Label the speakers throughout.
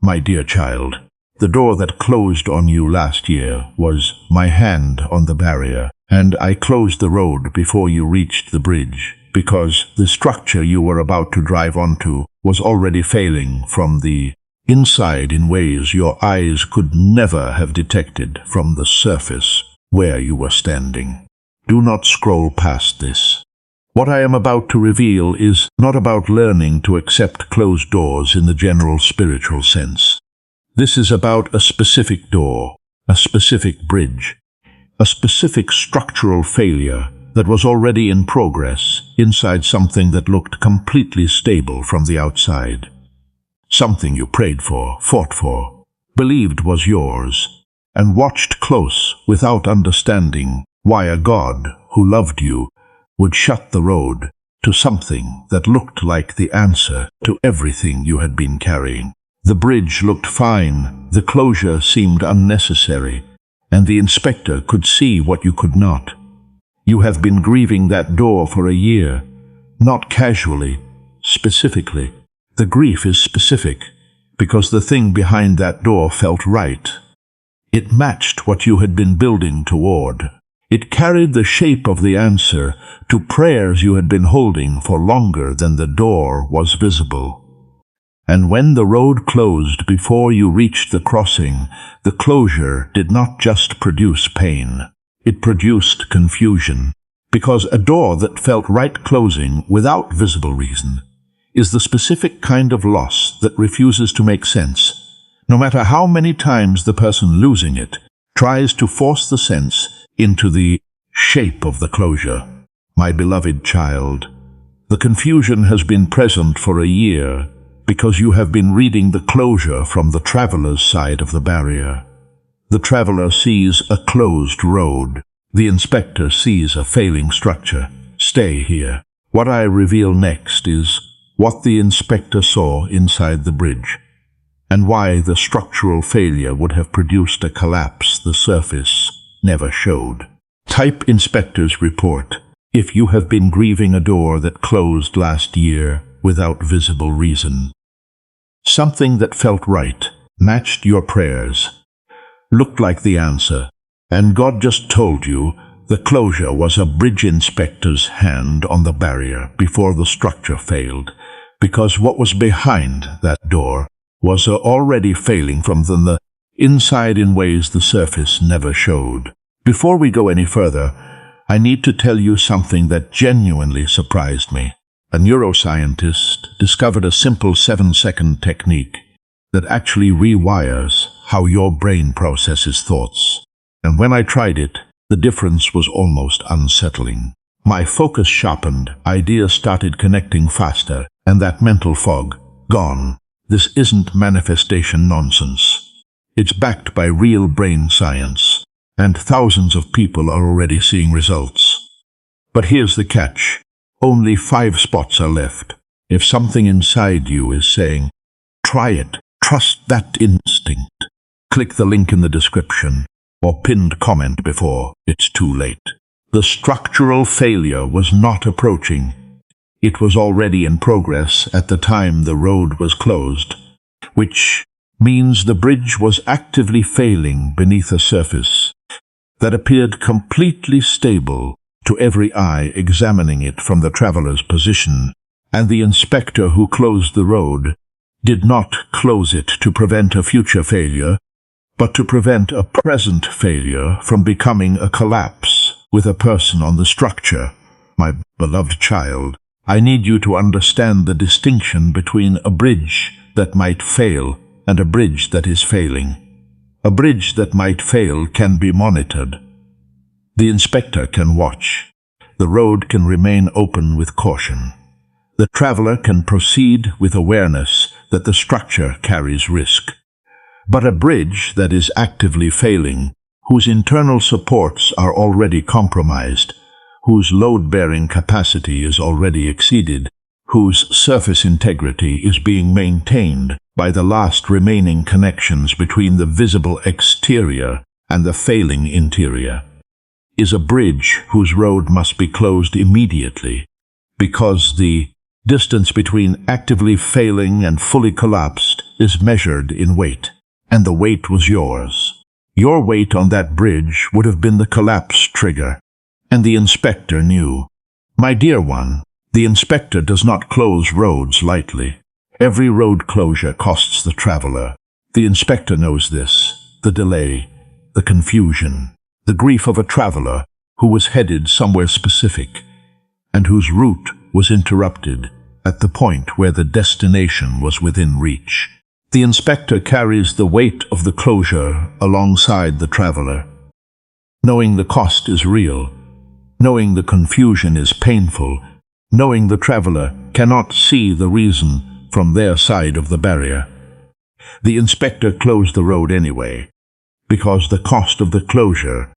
Speaker 1: My dear child, the door that closed on you last year was my hand on the barrier, and I closed the road before you reached the bridge, because the structure you were about to drive onto was already failing from the inside in ways your eyes could never have detected from the surface where you were standing. Do not scroll past this. What I am about to reveal is not about learning to accept closed doors in the general spiritual sense. This is about a specific door, a specific bridge, a specific structural failure that was already in progress inside something that looked completely stable from the outside. Something you prayed for, fought for, believed was yours, and watched close without understanding why a God who loved you would shut the road to something that looked like the answer to everything you had been carrying. The bridge looked fine, the closure seemed unnecessary, and the inspector could see what you could not. You have been grieving that door for a year, not casually, specifically. The grief is specific because the thing behind that door felt right. It matched what you had been building toward. It carried the shape of the answer to prayers you had been holding for longer than the door was visible. And when the road closed before you reached the crossing, the closure did not just produce pain. It produced confusion, because a door that felt right closing without visible reason is the specific kind of loss that refuses to make sense, no matter how many times the person losing it tries to force the sense into the shape of the closure. My beloved child, the confusion has been present for a year because you have been reading the closure from the traveler's side of the barrier. The traveler sees a closed road. The inspector sees a failing structure. Stay here. What I reveal next is what the inspector saw inside the bridge, and why the structural failure would have produced a collapse the surface never showed. Type inspector's report if you have been grieving a door that closed last year without visible reason. Something that felt right, matched your prayers, looked like the answer, and God just told you the closure was a bridge inspector's hand on the barrier before the structure failed, because what was behind that door was already failing from the inside in ways the surface never showed. Before we go any further, I need to tell you something that genuinely surprised me. A neuroscientist discovered a simple 7-second technique that actually rewires how your brain processes thoughts. And when I tried it, the difference was almost unsettling. My focus sharpened, ideas started connecting faster, and that mental fog, gone. This isn't manifestation nonsense. It's backed by real brain science, and thousands of people are already seeing results. But here's the catch. Only 5 spots are left. If something inside you is saying, try it, trust that instinct, click the link in the description or pinned comment before it's too late. The structural failure was not approaching. It was already in progress at the time the road was closed, which means the bridge was actively failing beneath a surface that appeared completely stable to every eye examining it from the traveler's position, and the inspector who closed the road did not close it to prevent a future failure, but to prevent a present failure from becoming a collapse with a person on the structure. My beloved child, I need you to understand the distinction between a bridge that might fail and a bridge that is failing. A bridge that might fail can be monitored. The inspector can watch. The road can remain open with caution. The traveler can proceed with awareness that the structure carries risk. But a bridge that is actively failing, whose internal supports are already compromised, whose load-bearing capacity is already exceeded, whose surface integrity is being maintained by the last remaining connections between the visible exterior and the failing interior, is a bridge whose road must be closed immediately, because the distance between actively failing and fully collapsed is measured in weight, and the weight was yours. Your weight on that bridge would have been the collapse trigger, and the inspector knew. My dear one, the inspector does not close roads lightly. Every road closure costs the traveler. The inspector knows this, the delay, the confusion, the grief of a traveler who was headed somewhere specific, and whose route was interrupted at the point where the destination was within reach. The inspector carries the weight of the closure alongside the traveler. Knowing the cost is real, knowing the confusion is painful, knowing the traveler cannot see the reason from their side of the barrier. The inspector closed the road anyway, because the cost of the closure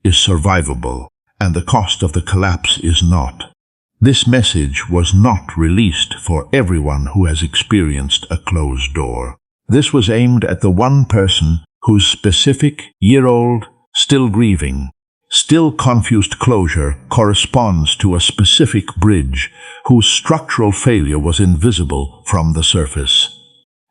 Speaker 1: is survivable, and the cost of the collapse is not. This message was not released for everyone who has experienced a closed door. This was aimed at the one person whose specific, year-old, still grieving, still confused closure corresponds to a specific bridge whose structural failure was invisible from the surface,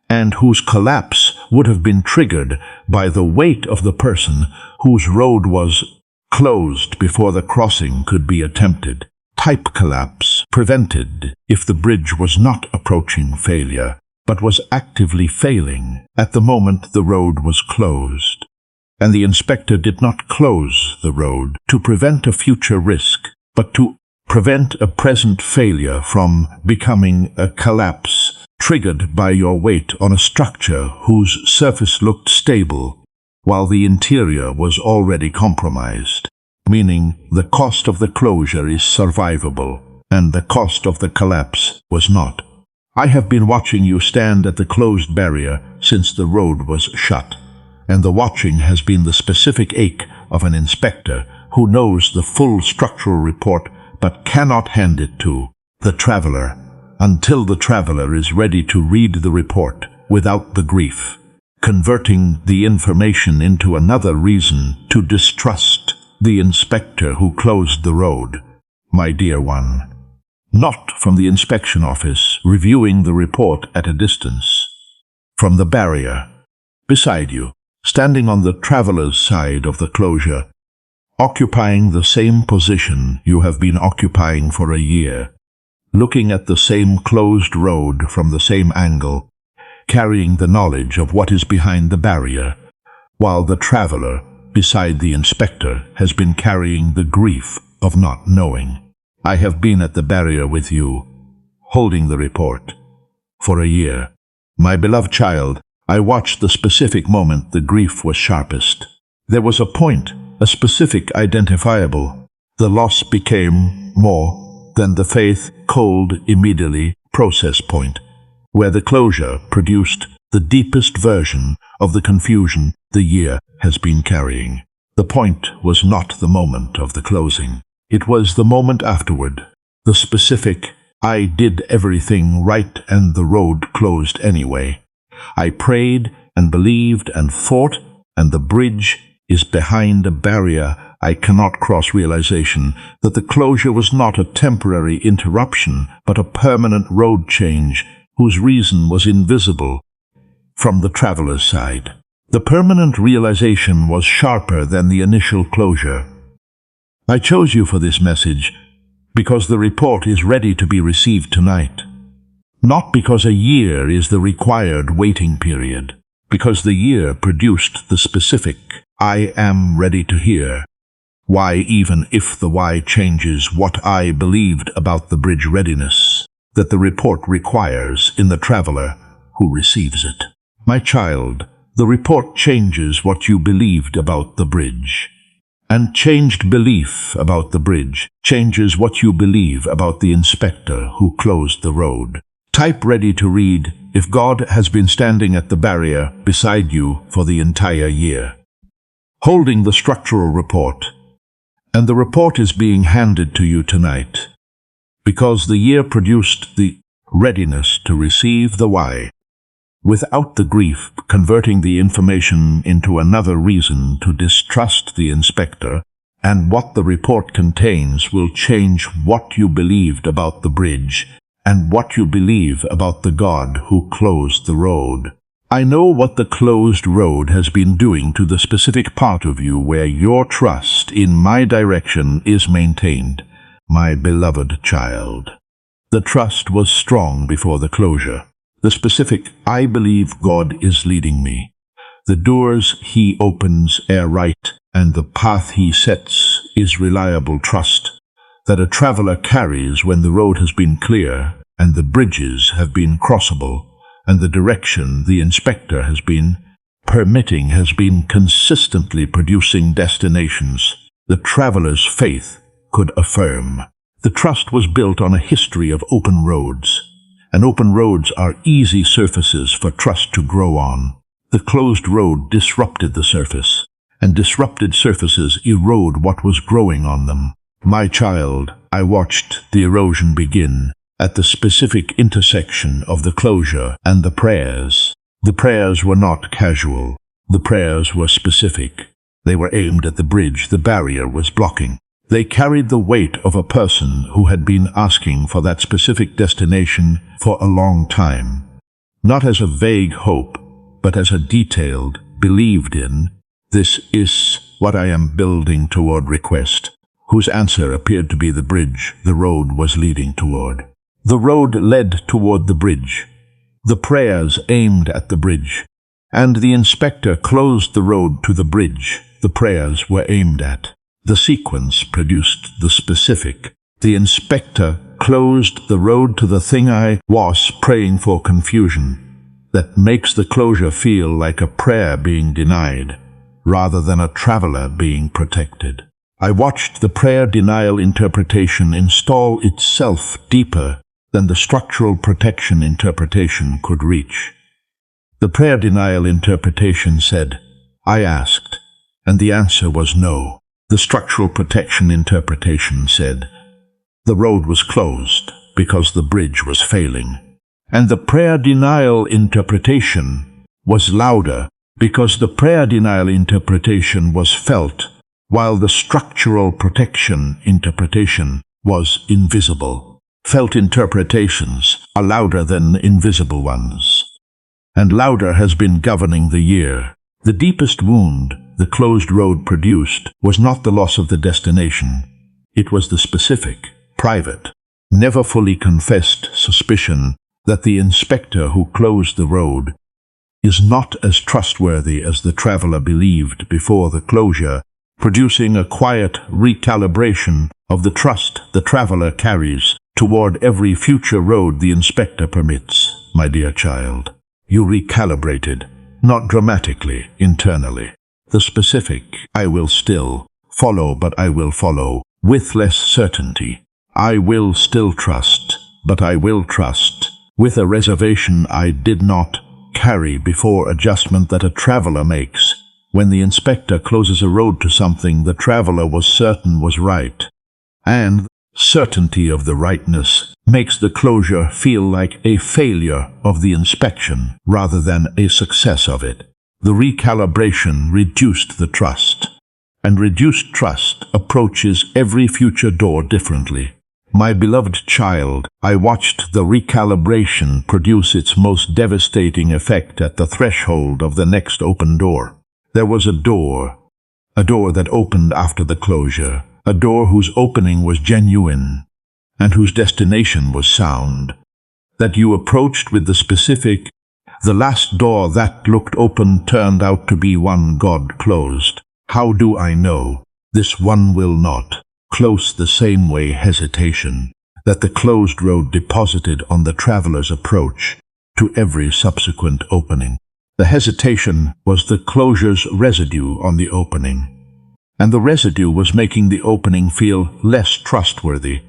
Speaker 1: and whose collapse would have been triggered by the weight of the person whose road was closed before the crossing could be attempted. Type collapse prevented if the bridge was not approaching failure, but was actively failing at the moment the road was closed. And the inspector did not close the road to prevent a future risk, but to prevent a present failure from becoming a collapse triggered by your weight on a structure whose surface looked stable, while the interior was already compromised, meaning the cost of the closure is survivable, and the cost of the collapse was not. I have been watching you stand at the closed barrier since the road was shut, and the watching has been the specific ache of an inspector who knows the full structural report but cannot hand it to the traveler until the traveler is ready to read the report without the grief, converting the information into another reason to distrust the inspector who closed the road. My dear one, not from the inspection office reviewing the report at a distance, from the barrier, beside you, standing on the traveler's side of the closure, occupying the same position you have been occupying for a year, looking at the same closed road from the same angle, carrying the knowledge of what is behind the barrier, while the traveler beside the inspector has been carrying the grief of not knowing. I have been at the barrier with you, holding the report, for a year. My beloved child, I watched the specific moment the grief was sharpest. There was a point, a specific identifiable. The loss became more than the faith, cold, immediately process point, where the closure produced the deepest version of the confusion the year has been carrying. The point was not the moment of the closing. It was the moment afterward, the specific, I did everything right and the road closed anyway. I prayed and believed and fought, and the bridge is behind a barrier I cannot cross. Realization that the closure was not a temporary interruption, but a permanent road change whose reason was invisible from the traveler's side. The permanent realization was sharper than the initial closure. I chose you for this message because the report is ready to be received tonight. Not because a year is the required waiting period, because the year produced the specific, I am ready to hear. Why, even if the why changes what I believed about the bridge readiness that the report requires in the traveler who receives it. My child, the report changes what you believed about the bridge. And changed belief about the bridge changes what you believe about the inspector who closed the road. Type ready to read if God has been standing at the barrier beside you for the entire year, holding the structural report, and the report is being handed to you tonight, because the year produced the readiness to receive the why, without the grief converting the information into another reason to distrust the inspector, and what the report contains will change what you believed about the bridge and what you believe about the God who closed the road. I know what the closed road has been doing to the specific part of you where your trust in my direction is maintained, my beloved child. The trust was strong before the closure. The specific, I believe God is leading me. The doors He opens are right, and the path He sets is reliable trust that a traveler carries when the road has been clear and the bridges have been crossable, and the direction the inspector has been permitting has been consistently producing destinations the traveler's faith could affirm. The trust was built on a history of open roads, and open roads are easy surfaces for trust to grow on. The closed road disrupted the surface, and disrupted surfaces erode what was growing on them. My child, I watched the erosion begin at the specific intersection of the closure and the prayers. The prayers were not casual. The prayers were specific. They were aimed at the bridge the barrier was blocking. They carried the weight of a person who had been asking for that specific destination for a long time, not as a vague hope, but as a detailed, believed in, "This is what I am building toward" request, whose answer appeared to be the bridge the road was leading toward. The road led toward the bridge. The prayers aimed at the bridge, and the inspector closed the road to the bridge the prayers were aimed at. The sequence produced the specific. The inspector closed the road to the thing I was praying for. Confusion that makes the closure feel like a prayer being denied, rather than a traveler being protected. I watched the prayer denial interpretation install itself deeper than the structural protection interpretation could reach. The prayer denial interpretation said, "I asked," and the answer was no. The structural protection interpretation said, "The road was closed because the bridge was failing." And the prayer denial interpretation was louder because the prayer denial interpretation was felt, while the structural protection interpretation was invisible. Felt interpretations are louder than invisible ones, and louder has been governing the year. The deepest wound the closed road produced was not the loss of the destination. It was the specific, private, never fully confessed suspicion that the inspector who closed the road is not as trustworthy as the traveler believed before the closure, producing a quiet recalibration of the trust the traveler carries toward every future road the inspector permits. My dear child, you recalibrated, not dramatically, internally. The specific, I will still follow, but I will follow with less certainty. I will still trust, but I will trust with a reservation I did not carry before. Adjustment that a traveler makes when the inspector closes a road to something the traveler was certain was right, and certainty of the rightness makes the closure feel like a failure of the inspection rather than a success of it. The recalibration reduced the trust, and reduced trust approaches every future door differently. My beloved child, I watched the recalibration produce its most devastating effect at the threshold of the next open door. There was a door that opened after the closure, a door whose opening was genuine, and whose destination was sound, that you approached with the specific. The last door that looked open turned out to be one God closed. How do I know? This one will not close the same way hesitation that the closed road deposited on the traveler's approach to every subsequent opening. The hesitation was the closure's residue on the opening, and the residue was making the opening feel less trustworthy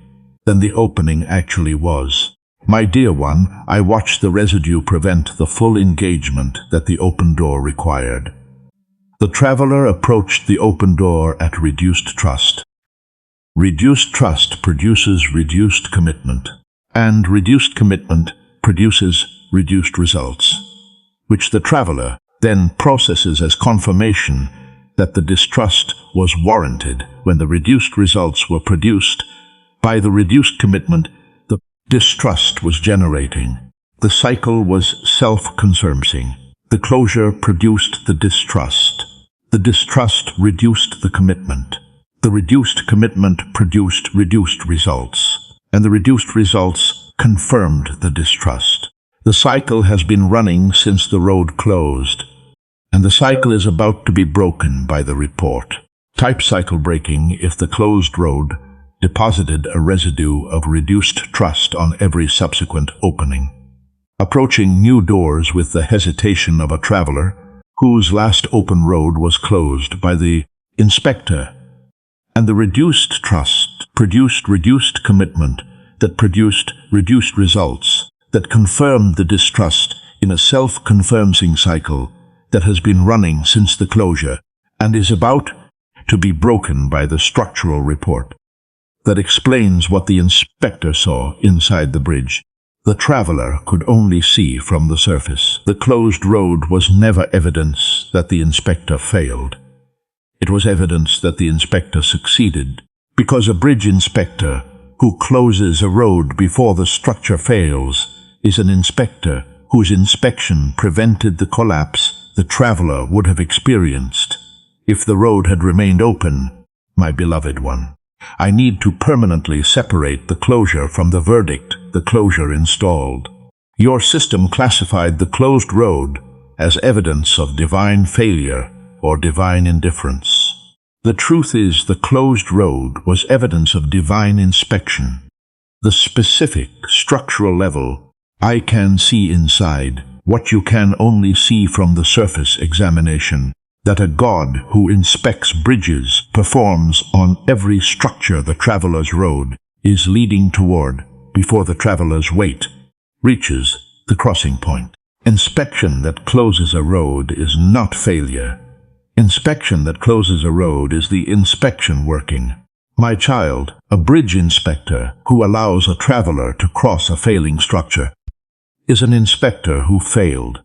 Speaker 1: than the opening actually was. My dear one, I watched the residue prevent the full engagement that the open door required. The traveler approached the open door at reduced trust. Reduced trust produces reduced commitment, and reduced commitment produces reduced results, which the traveler then processes as confirmation that the distrust was warranted when the reduced results were produced by the reduced commitment distrust was generating. The cycle was self-consuming. The closure produced the distrust. The distrust reduced the commitment. The reduced commitment produced reduced results. And the reduced results confirmed the distrust. The cycle has been running since the road closed, and the cycle is about to be broken by the report. Type cycle breaking if the closed road deposited a residue of reduced trust on every subsequent opening. Approaching new doors with the hesitation of a traveler whose last open road was closed by the inspector, and the reduced trust produced reduced commitment that produced reduced results that confirmed the distrust in a self-confirming cycle that has been running since the closure and is about to be broken by the structural report that explains what the inspector saw inside the bridge. The traveler could only see from the surface. The closed road was never evidence that the inspector failed. It was evidence that the inspector succeeded, because a bridge inspector who closes a road before the structure fails is an inspector whose inspection prevented the collapse the traveler would have experienced if the road had remained open. My beloved one, I need to permanently separate the closure from the verdict the closure installed. Your system classified the closed road as evidence of divine failure or divine indifference. The truth is, the closed road was evidence of divine inspection. The specific structural level, I can see inside what you can only see from the surface examination, that a God who inspects bridges performs on every structure the traveler's road is leading toward before the traveler's weight reaches the crossing point. Inspection that closes a road is not failure. Inspection that closes a road is the inspection working. My child, a bridge inspector who allows a traveler to cross a failing structure is an inspector who failed.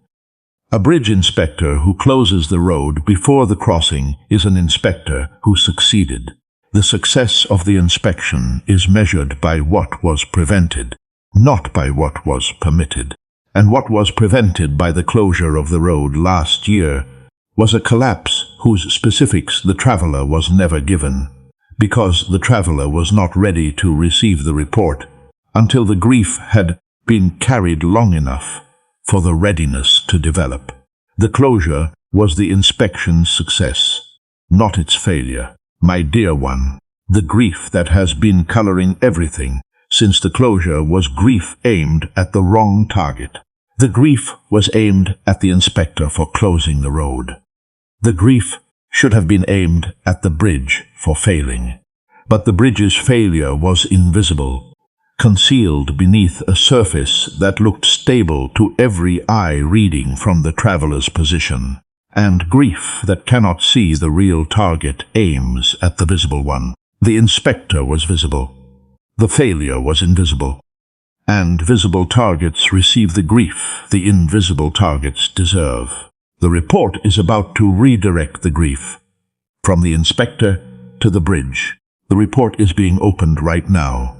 Speaker 1: A bridge inspector who closes the road before the crossing is an inspector who succeeded. The success of the inspection is measured by what was prevented, not by what was permitted. And what was prevented by the closure of the road last year was a collapse whose specifics the traveler was never given, because the traveler was not ready to receive the report until the grief had been carried long enough for the readiness to develop. The closure was the inspection's success, not its failure. My dear one, the grief that has been coloring everything since the closure was grief aimed at the wrong target. The grief was aimed at the inspector for closing the road. The grief should have been aimed at the bridge for failing. But the bridge's failure was invisible, concealed beneath a surface that looked stable to every eye reading from the traveler's position. And grief that cannot see the real target aims at the visible one. The inspector was visible. The failure was invisible. And visible targets receive the grief the invisible targets deserve. The report is about to redirect the grief from the inspector to the bridge. The report is being opened right now.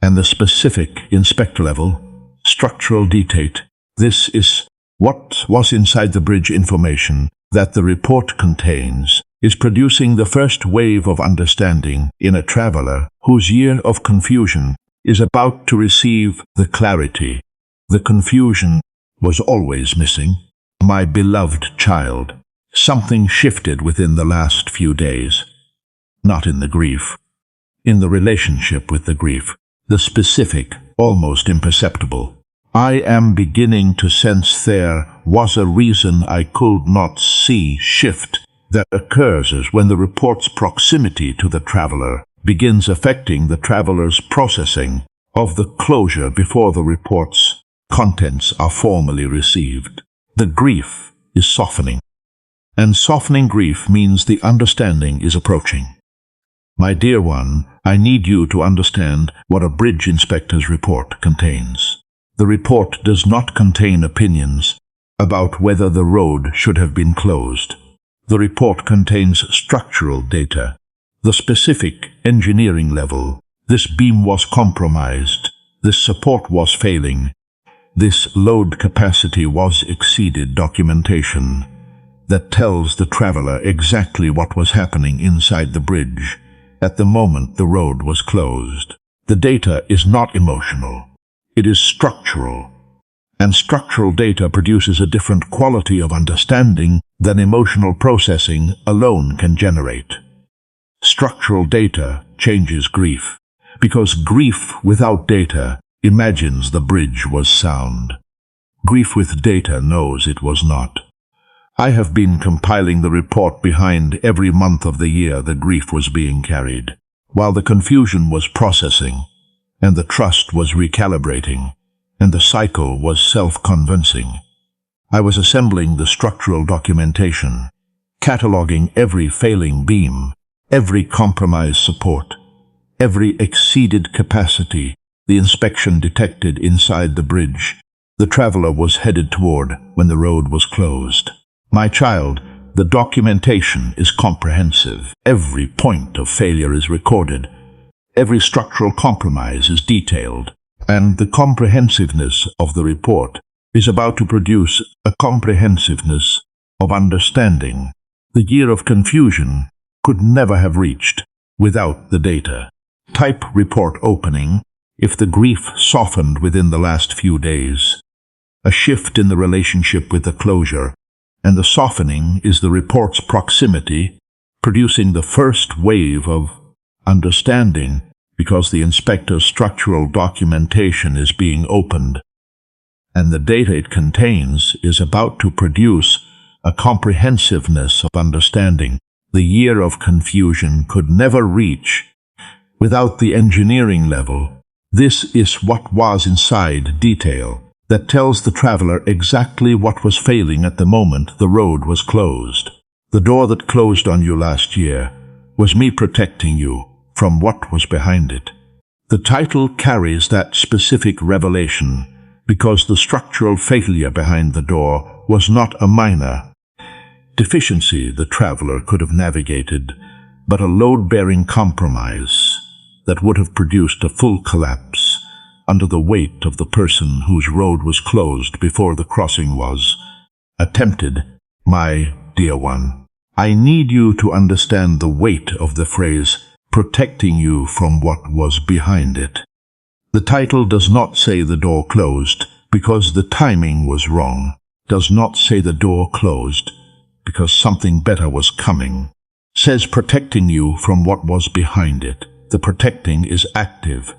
Speaker 1: And the specific inspector level, structural detail, this is what was inside the bridge information that the report contains, is producing the first wave of understanding in a traveler whose year of confusion is about to receive the clarity. The confusion was always missing. My beloved child, something shifted within the last few days. Not in the grief, in the relationship with the grief. The specific, almost imperceptible. I am beginning to sense there was a reason I could not see shift that occurs as when the report's proximity to the traveler begins affecting the traveler's processing of the closure before the report's contents are formally received. The grief is softening, and softening grief means the understanding is approaching. My dear one, I need you to understand what a bridge inspector's report contains. The report does not contain opinions about whether the road should have been closed. The report contains structural data. The specific engineering level. This beam was compromised. This support was failing. This load capacity was exceeded documentation that tells the traveler exactly what was happening inside the bridge at the moment the road was closed. The data is not emotional. It is structural. And structural data produces a different quality of understanding than emotional processing alone can generate. Structural data changes grief, because grief without data imagines the bridge was sound. Grief with data knows it was not. I have been compiling the report behind every month of the year the grief was being carried, while the confusion was processing, and the trust was recalibrating, and the cycle was self-convincing. I was assembling the structural documentation, cataloging every failing beam, every compromised support, every exceeded capacity the inspection detected inside the bridge the traveler was headed toward when the road was closed. My child, the documentation is comprehensive. Every point of failure is recorded. Every structural compromise is detailed. And the comprehensiveness of the report is about to produce a comprehensiveness of understanding the year of confusion could never have reached without the data. Type report opening if the grief softened within the last few days. A shift in the relationship with the closure, and the softening is the report's proximity, producing the first wave of understanding because the inspector's structural documentation is being opened, and the data it contains is about to produce a comprehensiveness of understanding the year of confusion could never reach without the engineering level. This is what was inside detail that tells the traveler exactly what was failing at the moment the road was closed. The door that closed on you last year was me protecting you from what was behind it. The title carries that specific revelation because the structural failure behind the door was not a minor deficiency the traveler could have navigated, but a load-bearing compromise that would have produced a full collapse under the weight of the person whose road was closed before the crossing was attempted. My dear one, I need you to understand the weight of the phrase protecting you from what was behind it. The title does not say the door closed because the timing was wrong, does not say the door closed because something better was coming. Says protecting you from what was behind it. The protecting is active.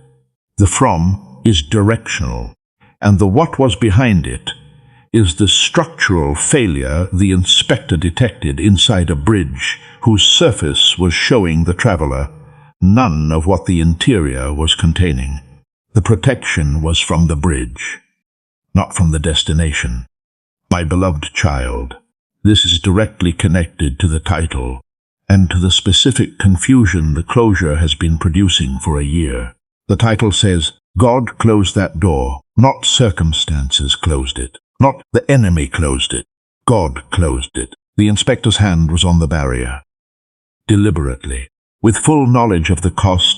Speaker 1: The from is directional. And the what was behind it is the structural failure the inspector detected inside a bridge whose surface was showing the traveler none of what the interior was containing. The protection was from the bridge, not from the destination. My beloved child, this is directly connected to the title and to the specific confusion the closure has been producing for a year. The title says, God closed that door, not circumstances closed it, not the enemy closed it. God closed it. The inspector's hand was on the barrier. Deliberately, with full knowledge of the cost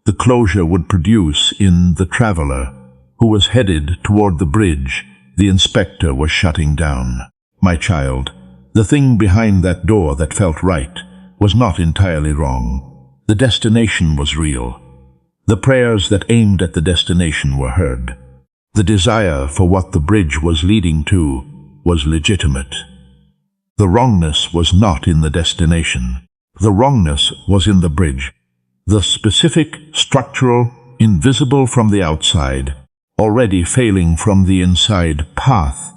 Speaker 1: the closure would produce in the traveler who was headed toward the bridge the inspector was shutting down. My child, the thing behind that door that felt right was not entirely wrong. The destination was real. The prayers that aimed at the destination were heard. The desire for what the bridge was leading to was legitimate. The wrongness was not in the destination. The wrongness was in the bridge. The specific, structural, invisible from the outside, already failing from the inside path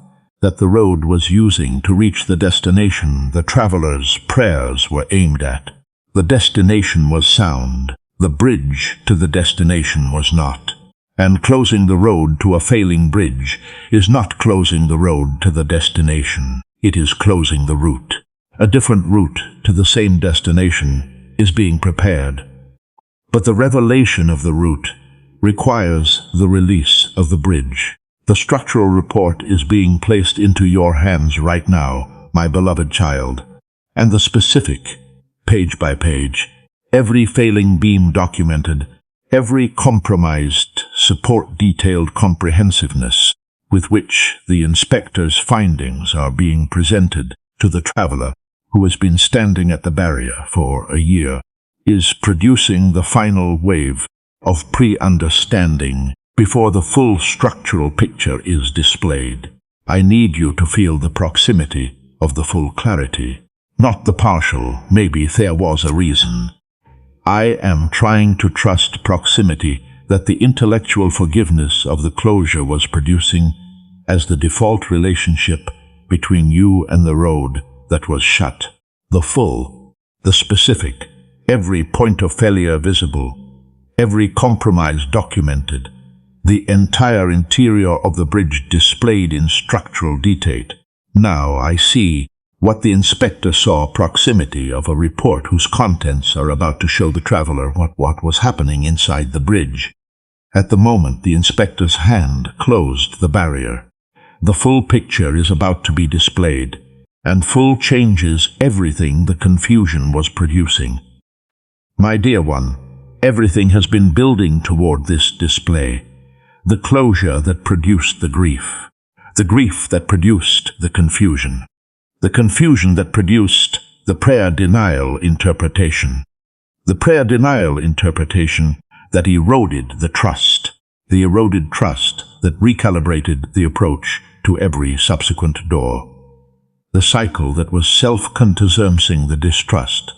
Speaker 1: that the road was using to reach the destination the traveler's prayers were aimed at. The destination was sound. The bridge to the destination was not. And closing the road to a failing bridge is not closing the road to the destination. It is closing the route. A different route to the same destination is being prepared. But the revelation of the route requires the release of the bridge. The structural report is being placed into your hands right now, my beloved child, and the specific, page by page, every failing beam documented, every compromised support detailed comprehensiveness, with which the inspector's findings are being presented to the traveler who has been standing at the barrier for a year, is producing the final wave of pre-understanding before the full structural picture is displayed. I need you to feel the proximity of the full clarity, not the partial, maybe there was a reason. I am trying to trust proximity that the intellectual forgiveness of the closure was producing as the default relationship between you and the road that was shut. The full, the specific, every point of failure visible, every compromise documented, the entire interior of the bridge displayed in structural detail. Now I see what the inspector saw, proximity of a report whose contents are about to show the traveler what was happening inside the bridge. At the moment the inspector's hand closed the barrier, the full picture is about to be displayed, and full changes everything the confusion was producing. My dear one, everything has been building toward this display, the closure that produced the grief that produced the confusion that produced the prayer denial interpretation, the prayer denial interpretation that eroded the trust, the eroded trust that recalibrated the approach to every subsequent door, the cycle that was self-consumming the distrust,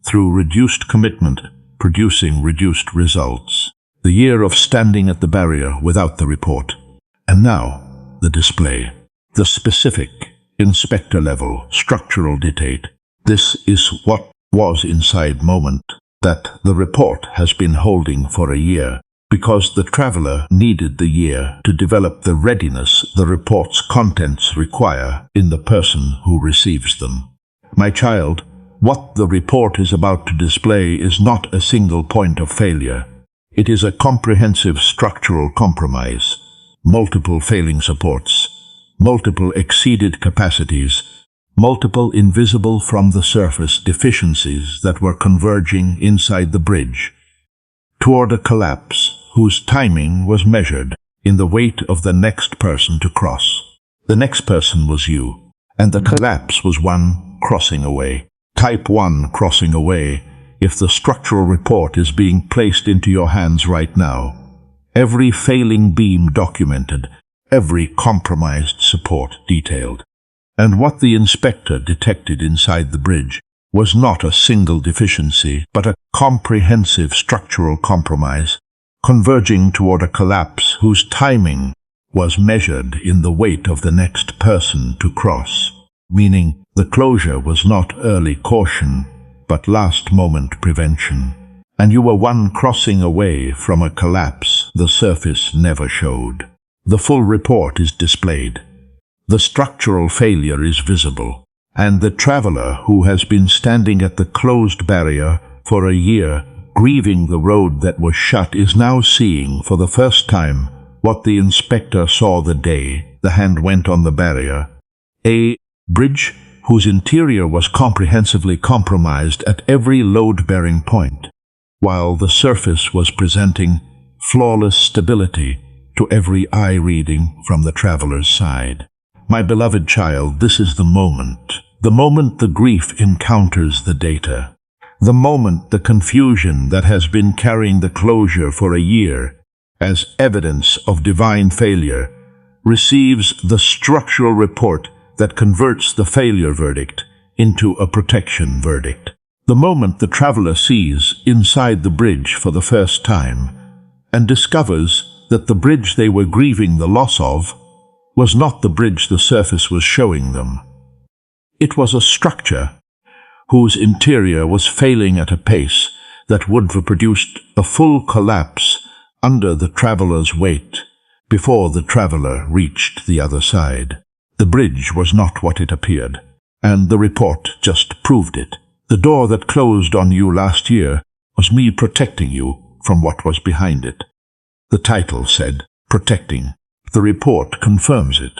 Speaker 1: through reduced commitment, producing reduced results. The year of standing at the barrier without the report. And now, the display. The specific, inspector-level, structural detail. This is what was inside moment that the report has been holding for a year, because the traveler needed the year to develop the readiness the report's contents require in the person who receives them. My child, what the report is about to display is not a single point of failure. It is a comprehensive structural compromise, multiple failing supports, multiple exceeded capacities, multiple invisible from the surface deficiencies that were converging inside the bridge toward a collapse whose timing was measured in the weight of the next person to cross. The next person was you, and the collapse was one crossing away. Type 1 crossing away. If the structural report is being placed into your hands right now, every failing beam documented, every compromised support detailed. And what the inspector detected inside the bridge was not a single deficiency, but a comprehensive structural compromise, converging toward a collapse whose timing was measured in the weight of the next person to cross, meaning the closure was not early caution, but last-moment prevention, and you were one crossing away from a collapse the surface never showed. The full report is displayed. The structural failure is visible, and the traveler who has been standing at the closed barrier for a year, grieving the road that was shut, is now seeing for the first time what the inspector saw the day the hand went on the barrier, a bridge whose interior was comprehensively compromised at every load-bearing point, while the surface was presenting flawless stability to every eye reading from the traveler's side. My beloved child, this is the moment the grief encounters the data, the moment the confusion that has been carrying the closure for a year as evidence of divine failure receives the structural report that converts the failure verdict into a protection verdict. The moment the traveler sees inside the bridge for the first time and discovers that the bridge they were grieving the loss of was not the bridge the surface was showing them. It was a structure whose interior was failing at a pace that would have produced a full collapse under the traveler's weight before the traveler reached the other side. The bridge was not what it appeared, and the report just proved it. The door that closed on you last year was me protecting you from what was behind it. The title said, protecting. The report confirms it.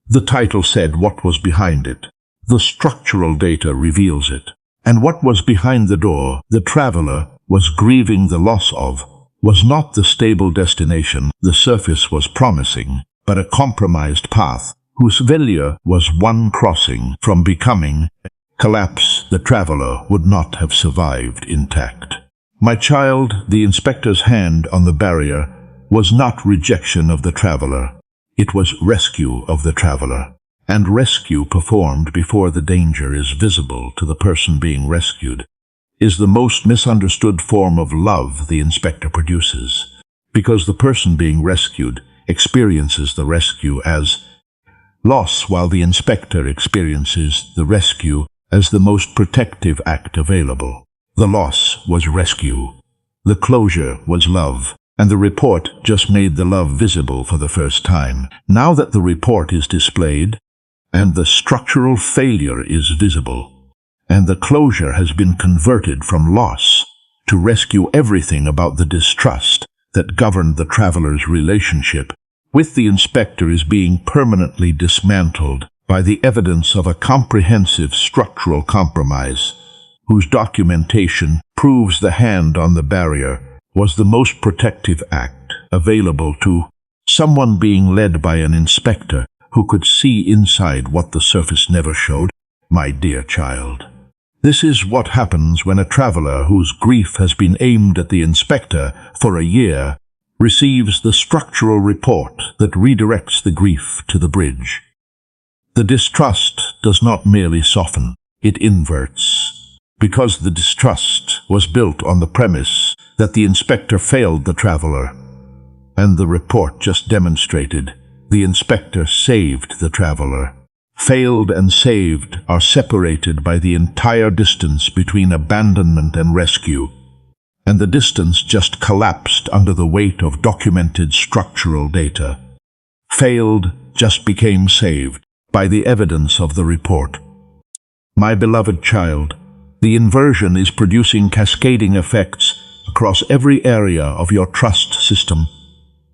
Speaker 1: The title said what was behind it. The structural data reveals it. And what was behind the door the traveler was grieving the loss of was not the stable destination the surface was promising, but a compromised path, whose failure was one crossing from becoming collapse. The traveler would not have survived intact. My child, the inspector's hand on the barrier was not rejection of the traveler. It was rescue of the traveler. And rescue performed before the danger is visible to the person being rescued is the most misunderstood form of love the inspector produces, because the person being rescued experiences the rescue as loss, while the inspector experiences the rescue as the most protective act available. The loss was rescue. The closure was love, and the report just made the love visible for the first time. Now that the report is displayed, and the structural failure is visible, and the closure has been converted from loss to rescue, everything about the distrust that governed the traveler's relationship with the inspector is being permanently dismantled by the evidence of a comprehensive structural compromise, whose documentation proves the hand on the barrier was the most protective act available to someone being led by an inspector who could see inside what the surface never showed. My dear child, this is what happens when a traveler whose grief has been aimed at the inspector for a year receives the structural report that redirects the grief to the bridge. The distrust does not merely soften, it inverts, because the distrust was built on the premise that the inspector failed the traveler, and the report just demonstrated the inspector saved the traveler. Failed and saved are separated by the entire distance between abandonment and rescue, and the distance just collapsed under the weight of documented structural data. Failed just became saved by the evidence of the report. My beloved child, the inversion is producing cascading effects across every area of your trust system,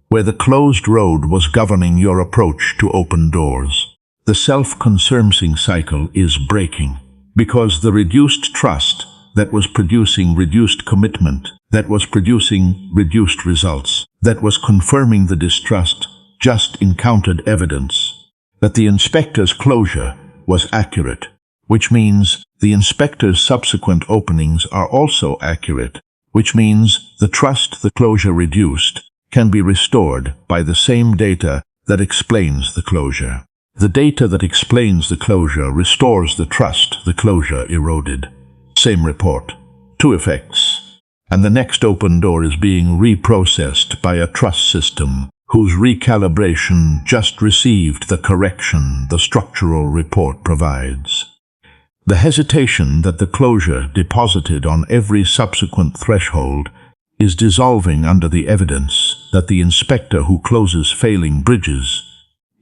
Speaker 1: where the closed road was governing your approach to open doors. The self-consuming cycle is breaking, because the reduced trust that was producing reduced commitment, that was producing reduced results, that was confirming the distrust, just encountered evidence that the inspector's closure was accurate, which means the inspector's subsequent openings are also accurate, which means the trust the closure reduced can be restored by the same data that explains the closure. The data that explains the closure restores the trust the closure eroded. Same report, two effects, and the next open door is being reprocessed by a trust system whose recalibration just received the correction the structural report provides. The hesitation that the closure deposited on every subsequent threshold is dissolving under the evidence that the inspector who closes failing bridges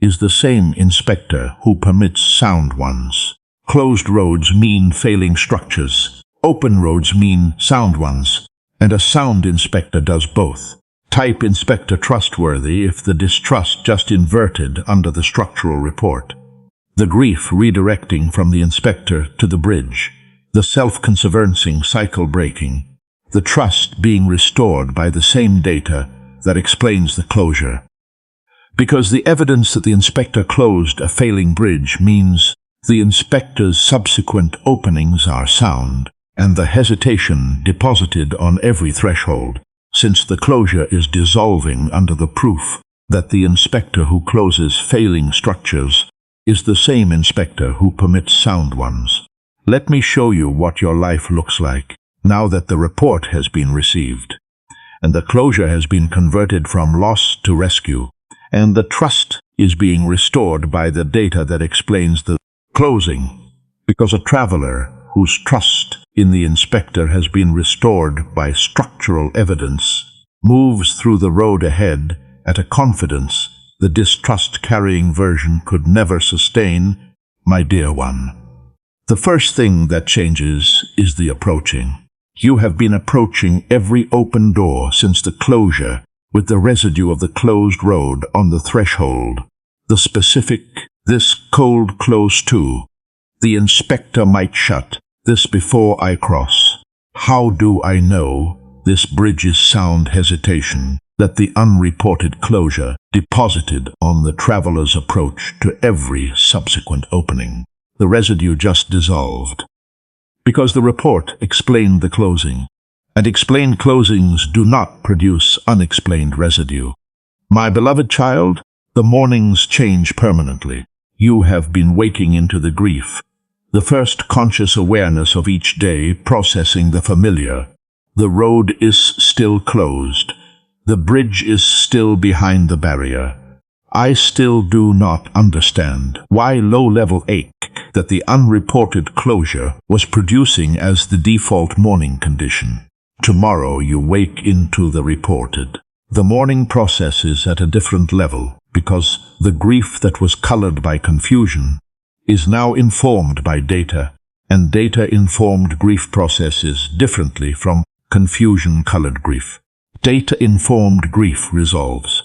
Speaker 1: is the same inspector who permits sound ones. Closed roads mean failing structures. Open roads mean sound ones. And a sound inspector does both. Type inspector trustworthy if the distrust just inverted under the structural report. The grief redirecting from the inspector to the bridge. The self-conservancing cycle breaking. The trust being restored by the same data that explains the closure. Because the evidence that the inspector closed a failing bridge means the inspector's subsequent openings are sound, and the hesitation deposited on every threshold, since the closure is dissolving under the proof that the inspector who closes failing structures is the same inspector who permits sound ones. Let me show you what your life looks like now that the report has been received, and the closure has been converted from loss to rescue, and the trust is being restored by the data that explains the closing, because a traveler whose trust in the inspector has been restored by structural evidence moves through the road ahead at a confidence the distrust-carrying version could never sustain. My dear one, the first thing that changes is the approaching. You have been approaching every open door since the closure with the residue of the closed road on the threshold. The specific, this cold close too. The inspector might shut, this before I cross. How do I know this bridge's sound hesitation? that the unreported closure deposited on the traveler's approach to every subsequent opening. The residue just dissolved, because the report explained the closing, and explained closings do not produce unexplained residue. My beloved child, the mornings change permanently. You have been waking into the grief, the first conscious awareness of each day, processing the familiar. The road is still closed. The bridge is still behind the barrier. I still do not understand why low-level ache that the unreported closure was producing as the default morning condition. Tomorrow you wake into the reported. The morning processes at a different level because the grief that was colored by confusion is now informed by data, and data-informed grief processes differently from confusion-colored grief. Data-informed grief resolves.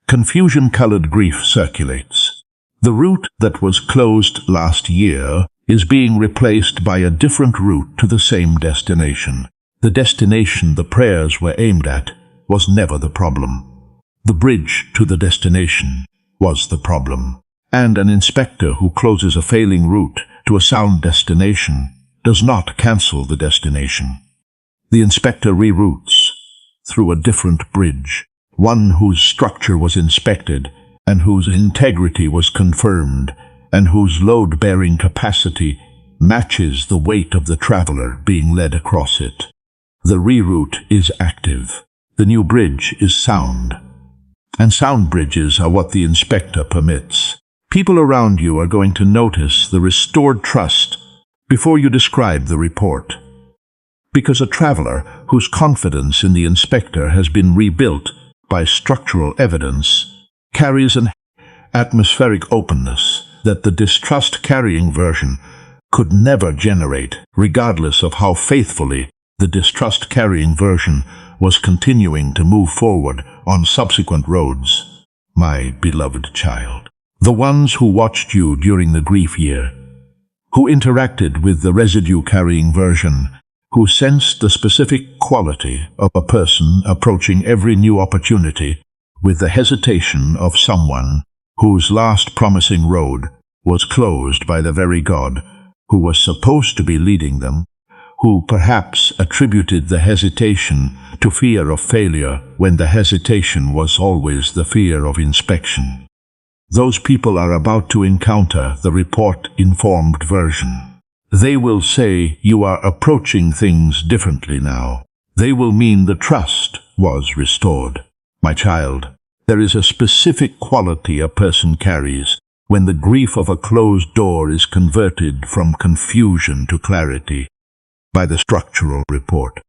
Speaker 1: Confusion-colored grief circulates. The route that was closed last year is being replaced by a different route to the same destination. The destination the prayers were aimed at was never the problem. The bridge to the destination was the problem. And an inspector who closes a failing route to a sound destination does not cancel the destination. The inspector reroutes through a different bridge, one whose structure was inspected and whose integrity was confirmed and whose load-bearing capacity matches the weight of the traveler being led across it. The reroute is active. The new bridge is sound. And sound bridges are what the inspector permits. People around you are going to notice the restored trust before you describe the report. Because a traveler whose confidence in the inspector has been rebuilt by structural evidence carries an atmospheric openness that the distrust-carrying version could never generate, regardless of how faithfully the distrust-carrying version was continuing to move forward on subsequent roads. My beloved child, the ones who watched you during the grief year, who interacted with the residue-carrying version, who sensed the specific quality of a person approaching every new opportunity with the hesitation of someone whose last promising road was closed by the very God who was supposed to be leading them, who perhaps attributed the hesitation to fear of failure when the hesitation was always the fear of inspection. Those people are about to encounter the report-informed version. They will say you are approaching things differently now. They will mean the trust was restored. My child, there is a specific quality a person carries when the grief of a closed door is converted from confusion to clarity by the structural report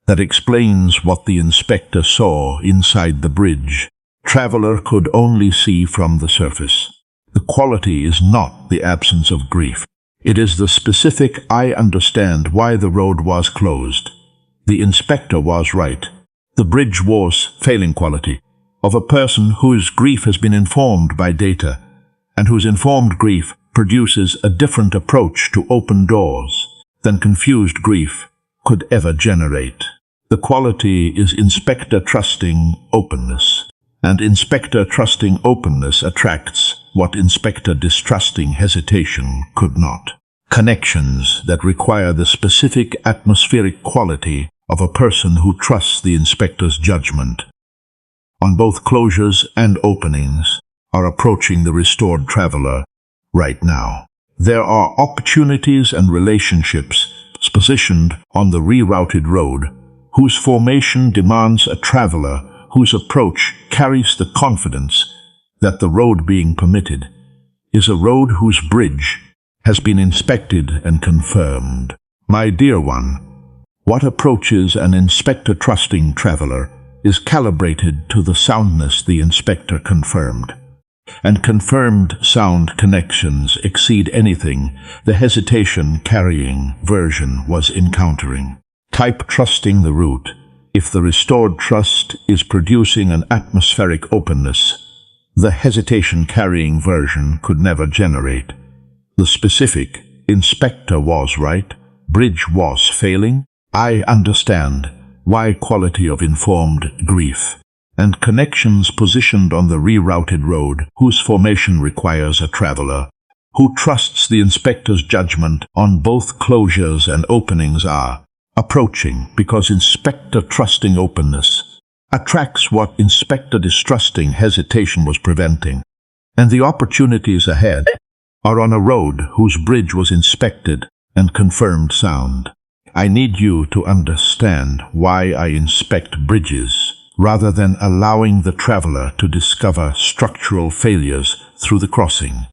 Speaker 1: that explains what the inspector saw inside the bridge. Traveler could only see from the surface. The quality is not the absence of grief. It is the specific I understand why the road was closed. The inspector was right. The bridge was failing quality of a person whose grief has been informed by data and whose informed grief produces a different approach to open doors than confused grief could ever generate. The quality is inspector-trusting openness, and inspector-trusting openness attracts what inspector-distrusting hesitation could not. Connections that require the specific atmospheric quality of a person who trusts the inspector's judgment on both closures and openings are approaching the restored traveler right now. There are opportunities and relationships positioned on the rerouted road whose formation demands a traveler whose approach carries the confidence that the road being permitted is a road whose bridge has been inspected and confirmed. My dear one, what approaches an inspector-trusting traveler is calibrated to the soundness the inspector confirmed. And confirmed sound connections exceed anything the hesitation-carrying version was encountering. Type trusting the route. If the restored trust is producing an atmospheric openness the hesitation-carrying version could never generate. The specific inspector was right, bridge was failing. I understand why quality of informed grief and connections positioned on the rerouted road whose formation requires a traveler who trusts the inspector's judgment on both closures and openings are approaching, because inspector trusting openness attracts what inspector distrusting hesitation was preventing, and the opportunities ahead are on a road whose bridge was inspected and confirmed sound. I need you to understand why I inspect bridges rather than allowing the traveler to discover structural failures through the crossing.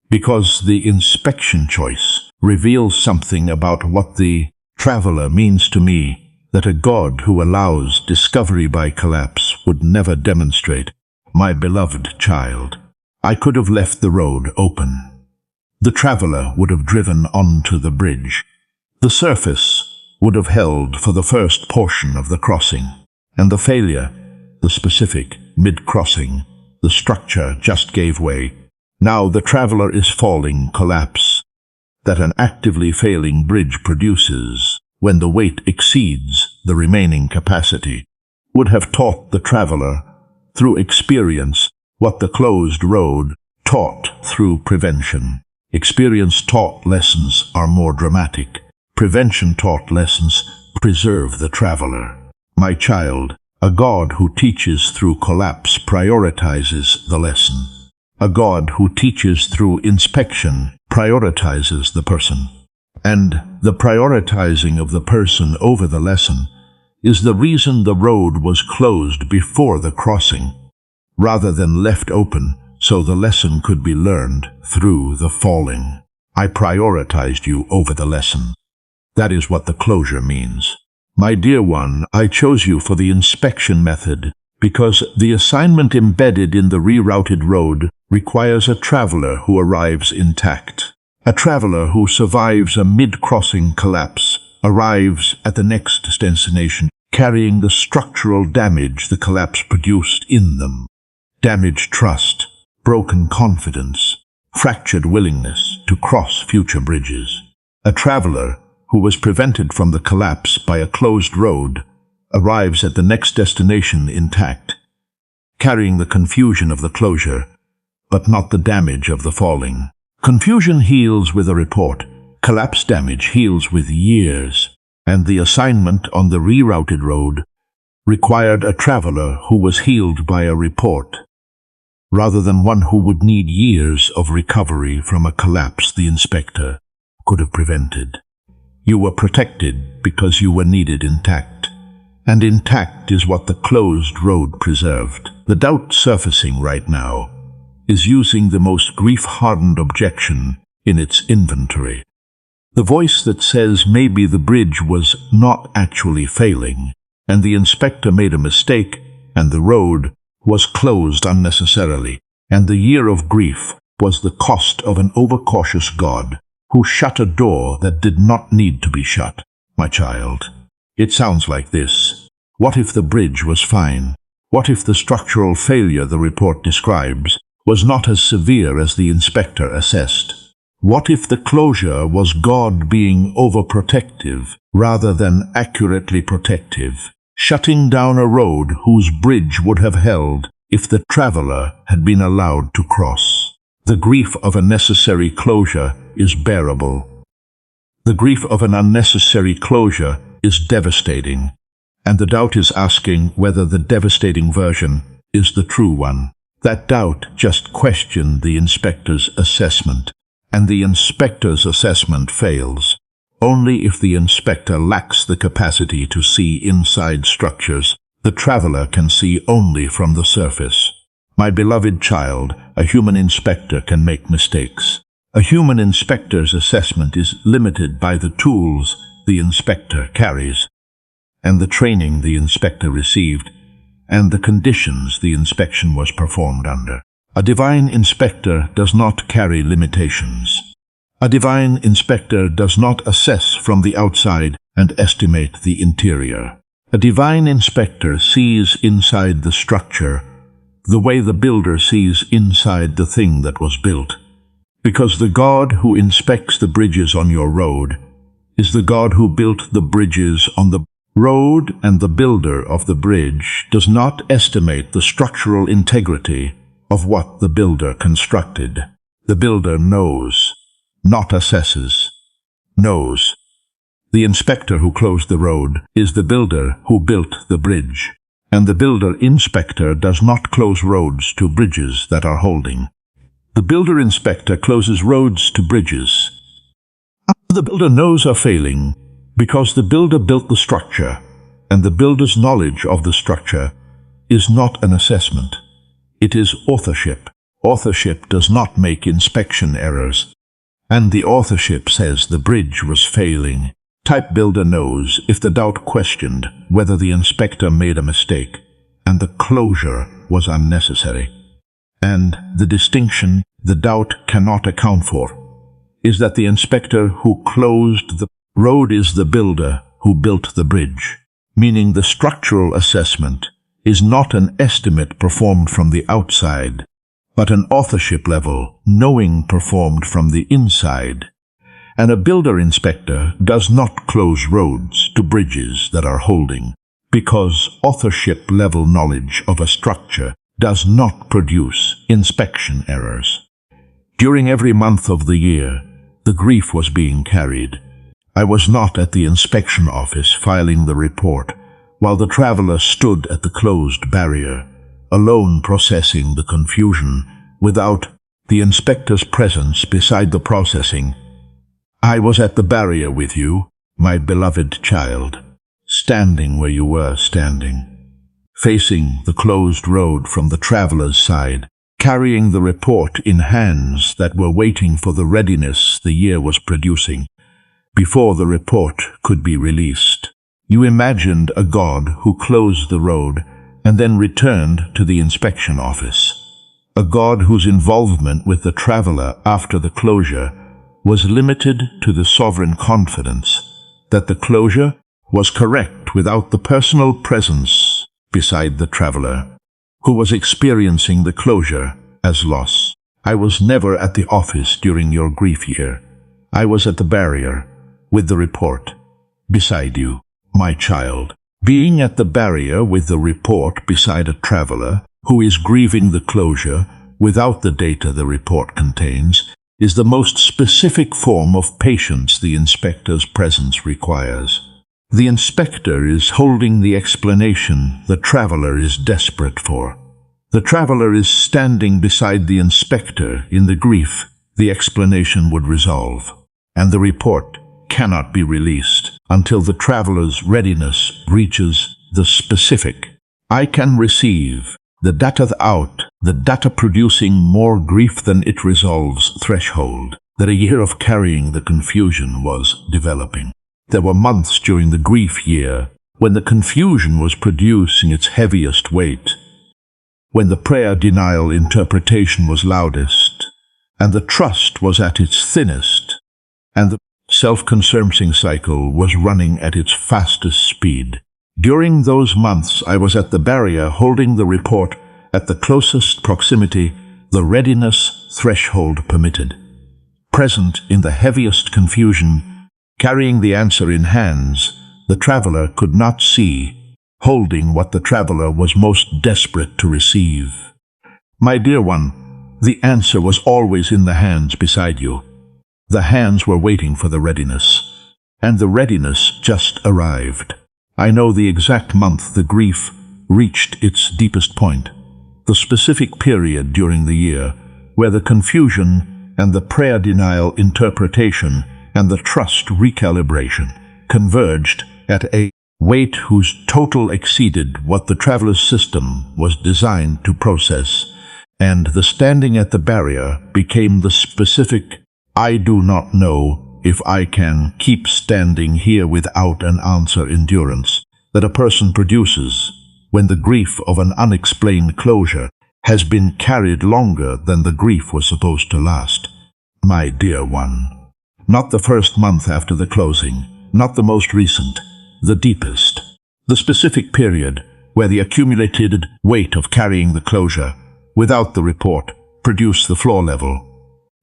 Speaker 1: Because the inspection choice reveals something about what the traveler means to me that a God who allows discovery by collapse would never demonstrate. My beloved child, I could have left the road open. The traveler would have driven onto the bridge. The surface would have held for the first portion of the crossing, and the failure, the specific, mid-crossing, the structure just gave way. Now the traveler is falling collapse that an actively failing bridge produces when the weight exceeds the remaining capacity, would have taught the traveler through experience what the closed road taught through prevention. Experience-taught lessons are more dramatic. Prevention-taught lessons preserve the traveler. My child, a God who teaches through collapse prioritizes the lesson. A God who teaches through inspection prioritizes the person. And the prioritizing of the person over the lesson is the reason the road was closed before the crossing, rather than left open so the lesson could be learned through the falling. I prioritized you over the lesson. That is what the closure means. My dear one, I chose you for the inspection method because the assignment embedded in the rerouted road requires a traveler who arrives intact. A traveler who survives a mid-crossing collapse arrives at the next destination carrying the structural damage the collapse produced in them. Damaged trust, broken confidence, fractured willingness to cross future bridges. A traveler who was prevented from the collapse by a closed road arrives at the next destination intact, carrying the confusion of the closure, but not the damage of the falling. Confusion heals with a report. Collapse damage heals with years, and the assignment on the rerouted road required a traveler who was healed by a report, rather than one who would need years of recovery from a collapse the inspector could have prevented. You were protected because you were needed intact, and intact is what the closed road preserved. The doubt surfacing right now is using the most grief-hardened objection in its inventory. The voice that says maybe the bridge was not actually failing, and the inspector made a mistake, and the road was closed unnecessarily, and the year of grief was the cost of an overcautious God who shut a door that did not need to be shut. My child, it sounds like this. What if the bridge was fine? What if the structural failure the report describes was not as severe as the inspector assessed? What if the closure was God being overprotective rather than accurately protective, shutting down a road whose bridge would have held if the traveler had been allowed to cross? The grief of a necessary closure is bearable. The grief of an unnecessary closure is devastating, and the doubt is asking whether the devastating version is the true one. That doubt just questioned the inspector's assessment, and the inspector's assessment fails only if the inspector lacks the capacity to see inside structures the traveler can see only from the surface. My beloved child, a human inspector can make mistakes. A human inspector's assessment is limited by the tools the inspector carries, and the training the inspector received, and the conditions the inspection was performed under. A divine inspector does not carry limitations. A divine inspector does not assess from the outside and estimate the interior. A divine inspector sees inside the structure the way the builder sees inside the thing that was built. Because the God who inspects the bridges on your road is the God who built the bridges on the Road and the builder of the bridge does not estimate the structural integrity of what the builder constructed. The builder knows, not assesses. Knows. The inspector who closed the road is the builder who built the bridge, and the builder-inspector does not close roads to bridges that are holding. The builder-inspector closes roads to bridges the builder knows are failing because the builder built the structure, and the builder's knowledge of the structure is not an assessment. It is authorship. Authorship does not make inspection errors, and the authorship says the bridge was failing. Type builder knows if the doubt questioned whether the inspector made a mistake, and the closure was unnecessary. And the distinction the doubt cannot account for is that the inspector who closed the road is the builder who built the bridge, meaning the structural assessment is not an estimate performed from the outside, but an authorship-level knowing performed from the inside. And a builder-inspector does not close roads to bridges that are holding, because authorship-level knowledge of a structure does not produce inspection errors. During every month of the year, the grief was being carried. I was not at the inspection office filing the report, while the traveler stood at the closed barrier, alone processing the confusion, without the inspector's presence beside the processing. I was at the barrier with you, my beloved child, standing where you were standing, facing the closed road from the traveler's side, carrying the report in hands that were waiting for the readiness the year was producing, before the report could be released. You imagined a God who closed the road and then returned to the inspection office, a God whose involvement with the traveler after the closure was limited to the sovereign confidence that the closure was correct without the personal presence beside the traveler, who was experiencing the closure as loss. I was never at the office during your grief year. I was at the barrier with the report beside you, my child. Being at the barrier with the report beside a traveler who is grieving the closure without the data the report contains is the most specific form of patience the inspector's presence requires. The inspector is holding the explanation the traveler is desperate for. The traveler is standing beside the inspector in the grief the explanation would resolve, and the report cannot be released until the traveler's readiness reaches the specific. I can receive the data producing more grief than it resolves threshold that a year of carrying the confusion was developing. There were months during the grief year when the confusion was producing its heaviest weight, when the prayer denial interpretation was loudest, and the trust was at its thinnest, and the self-concerning cycle was running at its fastest speed. During those months, I was at the barrier holding the report at the closest proximity the readiness threshold permitted. Present in the heaviest confusion, carrying the answer in hands, the traveler could not see, holding what the traveler was most desperate to receive. My dear one, the answer was always in the hands beside you. The hands were waiting for the readiness, and the readiness just arrived. I know the exact month the grief reached its deepest point, the specific period during the year where the confusion and the prayer denial interpretation and the trust recalibration converged at a weight whose total exceeded what the traveler's system was designed to process, and the standing at the barrier became the specific, I do not know if I can keep standing here without an answer endurance that a person produces when the grief of an unexplained closure has been carried longer than the grief was supposed to last. My dear one, not the first month after the closing, not the most recent, the deepest, the specific period where the accumulated weight of carrying the closure without the report produced the floor level.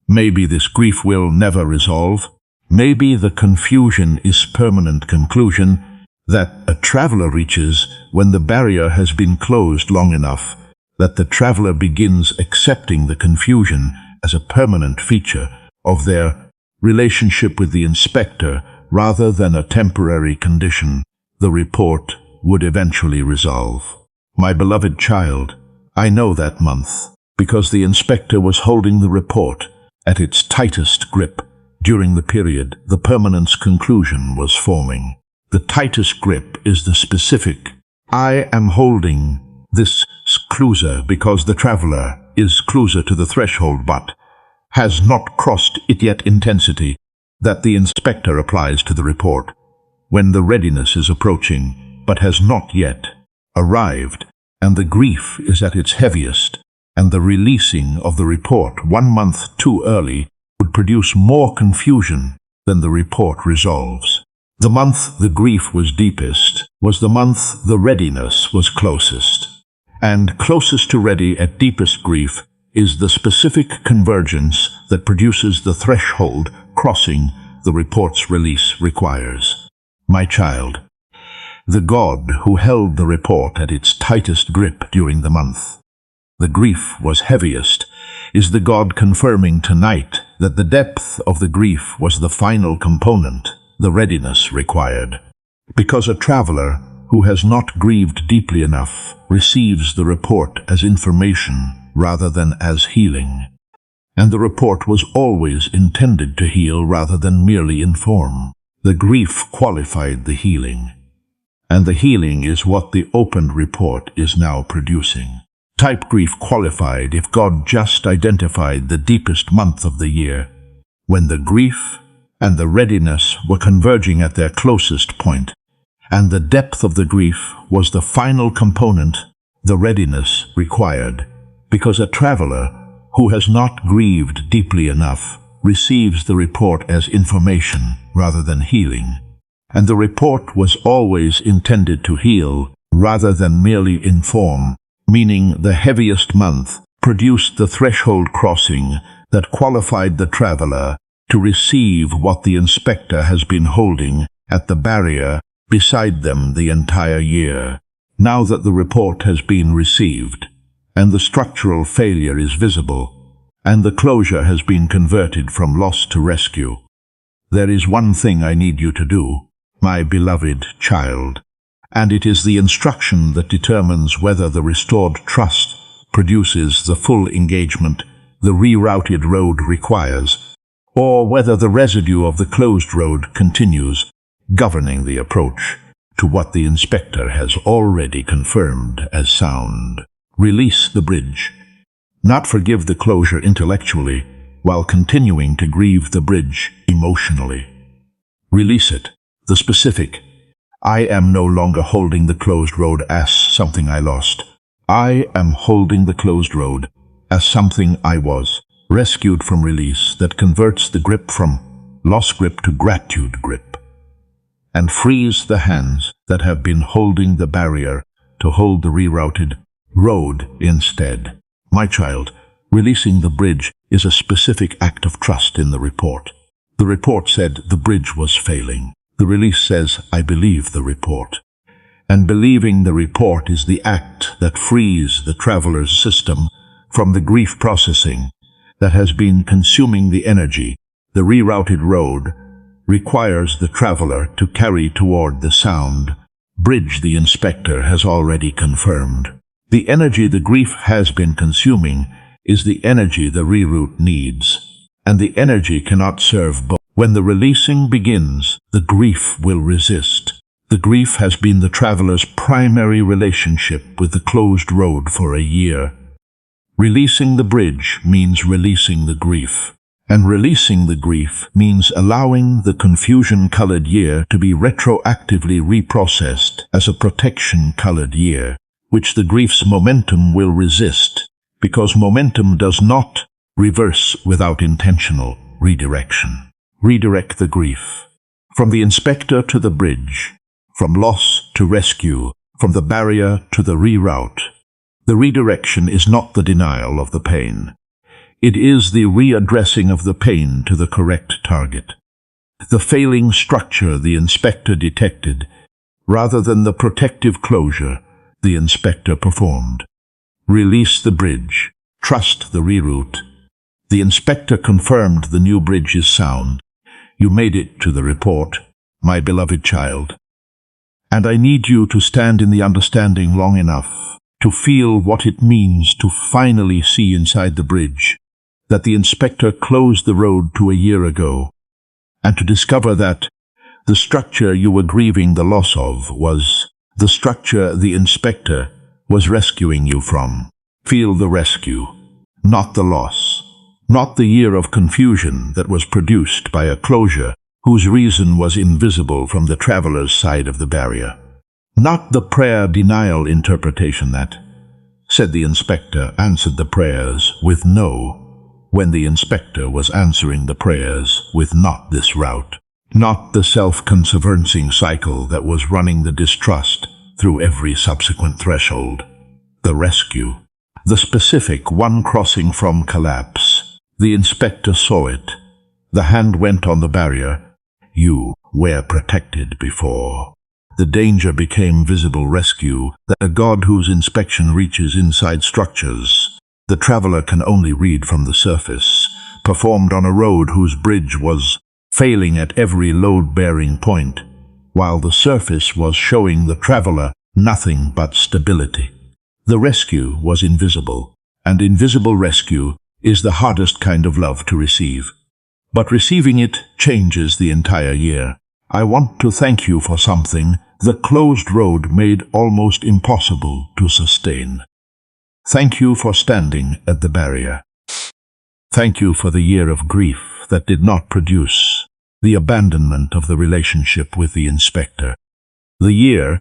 Speaker 1: Maybe this grief will never resolve. Maybe the confusion is permanent conclusion that a traveler reaches when the barrier has been closed long enough that the traveler begins accepting the confusion as a permanent feature of their relationship with the inspector rather than a temporary condition the report would eventually resolve. My beloved child, I know that month because the inspector was holding the report at its tightest grip during the period the permanence conclusion was forming. The tightest grip is the specific. I am holding this closer because the traveler is closer to the threshold but has not crossed it yet intensity that the inspector applies to the report when the readiness is approaching but has not yet arrived and the grief is at its heaviest and the releasing of the report 1 month too early would produce more confusion than the report resolves. The month the grief was deepest was the month the readiness was closest. And closest to ready at deepest grief is the specific convergence that produces the threshold crossing the report's release requires. My child, the God who held the report at its tightest grip during the month the grief was heaviest is the God confirming tonight that the depth of the grief was the final component the readiness required. Because a traveler who has not grieved deeply enough receives the report as information rather than as healing. And the report was always intended to heal rather than merely inform. The grief qualified the healing. And the healing is what the opened report is now producing. Type grief qualified if God just identified the deepest month of the year, when the grief and the readiness were converging at their closest point, and the depth of the grief was the final component the readiness required, because a traveler who has not grieved deeply enough receives the report as information rather than healing. And the report was always intended to heal rather than merely inform, meaning the heaviest month produced the threshold crossing that qualified the traveler to receive what the inspector has been holding at the barrier beside them the entire year. Now that the report has been received, and the structural failure is visible, and the closure has been converted from loss to rescue, there is one thing I need you to do, my beloved child, and it is the instruction that determines whether the restored trust produces the full engagement the rerouted road requires, or whether the residue of the closed road continues, governing the approach to what the inspector has already confirmed as sound. Release the bridge. Not forgive the closure intellectually, while continuing to grieve the bridge emotionally. Release it, the specific. I am no longer holding the closed road as something I lost. I am holding the closed road as something I was, rescued from release that converts the grip from lost grip to gratitude grip, and frees the hands that have been holding the barrier to hold the rerouted road instead. My child, releasing the bridge is a specific act of trust in the report. The report said the bridge was failing. The release says, I believe the report. And believing the report is the act that frees the traveler's system from the grief processing that has been consuming the energy. The rerouted road requires the traveler to carry toward the sound bridge the inspector has already confirmed. The energy the grief has been consuming is the energy the reroute needs, and the energy cannot serve both. When the releasing begins, the grief will resist. The grief has been the traveler's primary relationship with the closed road for a year. Releasing the bridge means releasing the grief. And releasing the grief means allowing the confusion-colored year to be retroactively reprocessed as a protection-colored year, which the grief's momentum will resist, because momentum does not reverse without intentional redirection. Redirect the grief. From the inspector to the bridge, from loss to rescue, from the barrier to the reroute. The redirection is not the denial of the pain. It is the readdressing of the pain to the correct target. The failing structure the inspector detected rather than the protective closure the inspector performed. Release the bridge. Trust the reroute. The inspector confirmed the new bridge is sound. You made it to the report, my beloved child. And I need you to stand in the understanding long enough to feel what it means to finally see inside the bridge that the inspector closed the road to a year ago, and to discover that the structure you were grieving the loss of was the structure the inspector was rescuing you from. Feel the rescue, not the loss, not the year of confusion that was produced by a closure whose reason was invisible from the traveler's side of the barrier. Not the prayer denial interpretation that, said the inspector, answered the prayers with no, when the inspector was answering the prayers with not this route. Not the self-conservancing cycle that was running the distrust through every subsequent threshold. The rescue. The specific one crossing from collapse. The inspector saw it. The hand went on the barrier. You were protected before. The danger became visible rescue, that a God whose inspection reaches inside structures the traveler can only read from the surface, performed on a road whose bridge was failing at every load-bearing point, while the surface was showing the traveler nothing but stability. The rescue was invisible, and invisible rescue is the hardest kind of love to receive. But receiving it changes the entire year. I want to thank you for something the closed road made almost impossible to sustain. Thank you for standing at the barrier. Thank you for the year of grief that did not produce the abandonment of the relationship with the inspector. The year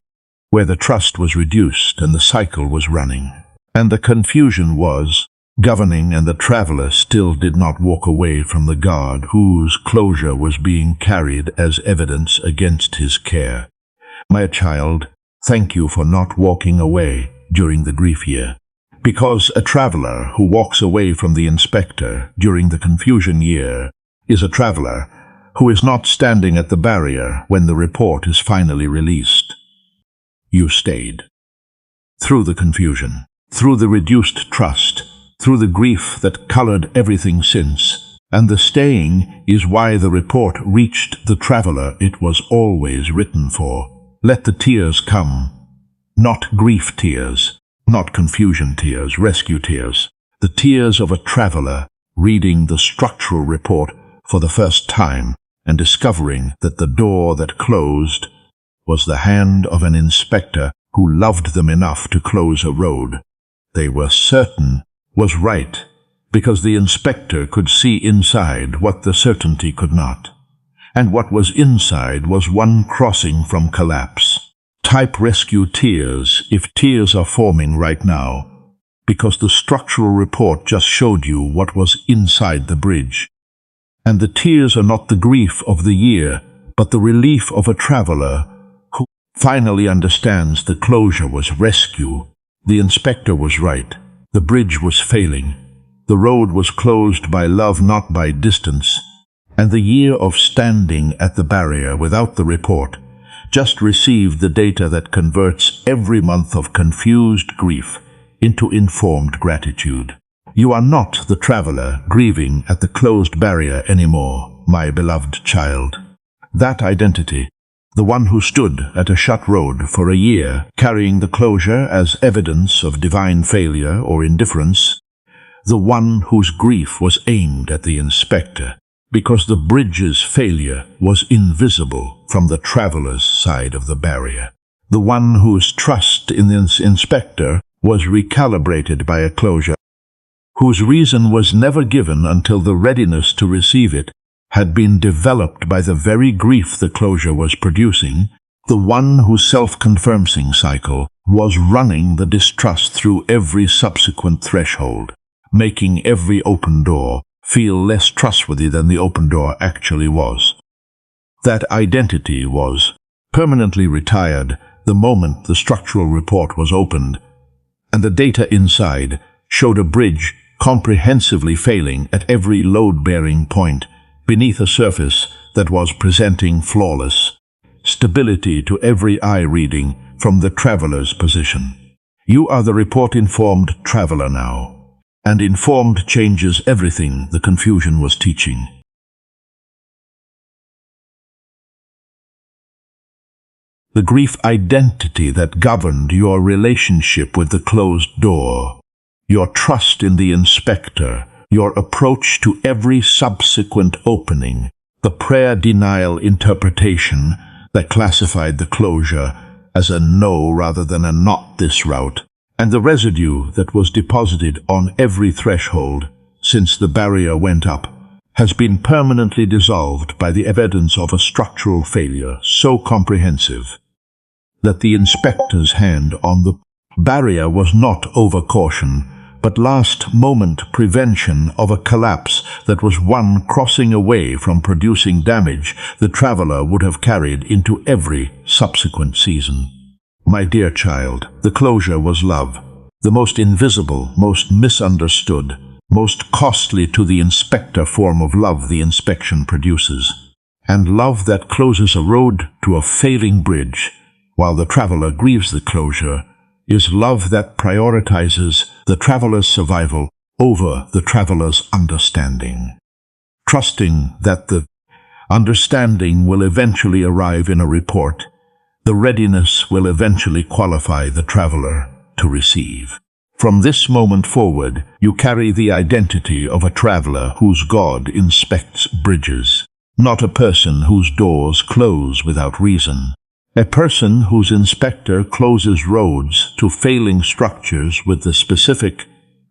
Speaker 1: where the trust was reduced and the cycle was running, and the confusion was governing, and the traveler still did not walk away from the God whose closure was being carried as evidence against his care. My child, thank you for not walking away during the grief year. Because a traveler who walks away from the inspector during the confusion year is a traveler who is not standing at the barrier when the report is finally released. You stayed. Through the confusion, through the reduced trust, through the grief that colored everything since, and the staying is why the report reached the traveler it was always written for. Let the tears come, not grief tears, not confusion tears, rescue tears, the tears of a traveler reading the structural report for the first time and discovering that the door that closed was the hand of an inspector who loved them enough to close a road they were certain was right, because the inspector could see inside what the certainty could not. And what was inside was one crossing from collapse. Type rescue tears if tears are forming right now, because the structural report just showed you what was inside the bridge. And the tears are not the grief of the year, but the relief of a traveler who finally understands the closure was rescue. The inspector was right. The bridge was failing. The road was closed by love, not by distance. And the year of standing at the barrier without the report just received the data that converts every month of confused grief into informed gratitude. You are not the traveler grieving at the closed barrier anymore, my beloved child. That identity, the one who stood at a shut road for a year, carrying the closure as evidence of divine failure or indifference, the one whose grief was aimed at the inspector, because the bridge's failure was invisible from the traveler's side of the barrier. The one whose trust in the inspector was recalibrated by a closure, whose reason was never given until the readiness to receive it had been developed by the very grief the closure was producing, the one whose self-confirming cycle was running the distrust through every subsequent threshold, making every open door feel less trustworthy than the open door actually was. That identity was permanently retired the moment the structural report was opened, and the data inside showed a bridge comprehensively failing at every load-bearing point beneath a surface that was presenting flawless stability to every eye reading from the traveler's position. You are the report-informed traveler now, and informed changes everything the confusion was teaching. The grief identity that governed your relationship with the closed door, your trust in the inspector, your approach to every subsequent opening, the prayer denial interpretation that classified the closure as a no rather than a not this route, and the residue that was deposited on every threshold since the barrier went up, has been permanently dissolved by the evidence of a structural failure so comprehensive that the inspector's hand on the barrier was not overcaution, but last-moment prevention of a collapse that was one crossing away from producing damage the traveler would have carried into every subsequent season. My dear child, the closure was love, the most invisible, most misunderstood, most costly to the inspector form of love the inspection produces, and love that closes a road to a failing bridge, while the traveler grieves the closure, is love that prioritizes the traveler's survival over the traveler's understanding, trusting that the understanding will eventually arrive in a report. The readiness will eventually qualify the traveler to receive. From this moment forward, you carry the identity of a traveler whose God inspects bridges, not a person whose doors close without reason. A person whose inspector closes roads to failing structures with the specific